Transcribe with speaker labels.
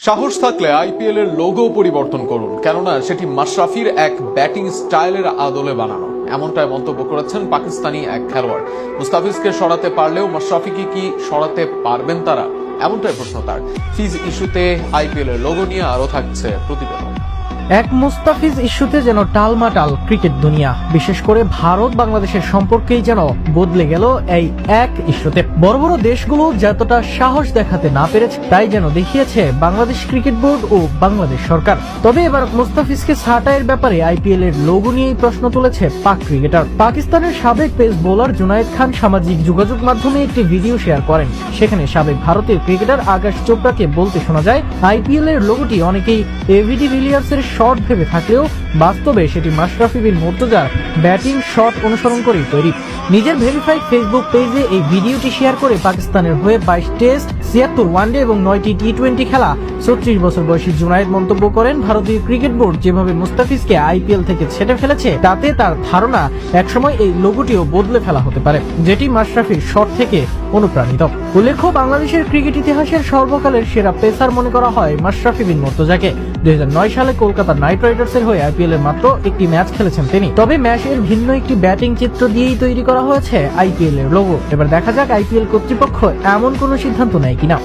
Speaker 1: সাহস থাকলে আইপিএল এর লোগো পরিবর্তন করুন, কেননা সেটি মাশরাফির এক ব্যাটিং স্টাইলের আদলে বানানো। এমনটাই মন্তব্য করেছেন পাকিস্তানি এক খেলোয়াড়। মুস্তাফিজকে সরাতে পারলেও মাশরাফিকে কি সরাতে পারবেন তারা? এমনটাই প্রশ্ন তার। ফিজ ইস্যুতে আইপিএল এর লোগো নিয়ে আরো থাকছে প্রতিবেদন।
Speaker 2: এক মুস্তাফিজ ইস্যুতে যেন টালমাটাল ক্রিকেট দুনিয়া, বিশেষ করে ভারত বাংলাদেশের সম্পর্কেই যেন বদলে গেল এই এক ইস্যুতে। বড় বড় দেশগুলো যতটা সাহস দেখাতে না পেরেছে তাই যেন দেখিয়েছে বাংলাদেশ ক্রিকেট বোর্ড ও বাংলাদেশ সরকার। তবে এবার মুস্তাফিজকে ছাঁটাইয়ের ব্যাপারে আইপিএল এর লোগো নিয়েই প্রশ্ন তুলেছে পাক ক্রিকেটার। পাকিস্তানের সাবেক পেস বোলার জুনায়েদ খান সামাজিক যোগাযোগ মাধ্যমে একটি ভিডিও শেয়ার করেন। সেখানে সাবেক ভারতীয় ক্রিকেটার আকাশ চোপড়াকে বলতে শোনা যায়, আইপিএল এর লোগোটি অনেকেই এভিডি ভিলিয়ার্সের শট ভেবে থাকলেও বাস্তবে সেটি মাশরাফি বিন মুর্তজার ব্যাটিং শট অনুসরণ করেই তৈরি। নিজের ভেরিফাইড ফেসবুক পেজে এই ভিডিওটি শেয়ার করে পাকিস্তানের হয়ে 22 টেস্ট, 76 ওয়ানডে এবং 9টি টি-20 খেলা 36 বছর বয়সী জুনায়েদ মন্তব্য করেন, ভারতীয় ক্রিকেট বোর্ড যেভাবে মুস্তাফিজকে আইপিএল থেকে ছেড়ে ফেলেছে তাতে তার ধারণা একসময় এই লোগোটিও বদলে ফেলা হতে পারে, যেটি মাশরাফির শট থেকে অনুপ্রাণিত। উল্লেখ্য, বাংলাদেশের ক্রিকেট ইতিহাসের সর্বকালের সেরা পেসার মনে করা হয় মাশরাফি বিন মুর্তজাকে। 2009 সালে কলকাতা নাইট রাইডার্সের হয়ে আইপিএল এর মাত্র একটি ম্যাচ খেলেছেন তিনি। তবে ম্যাচের ভিন্ন একটি ব্যাটিং চিত্র দিয়েই তৈরি করা হয়েছে আইপিএল এর লোগো। এবার দেখা যাক আইপিএল কর্তৃপক্ষ এমন কোনো সিদ্ধান্ত নেয় কিনা।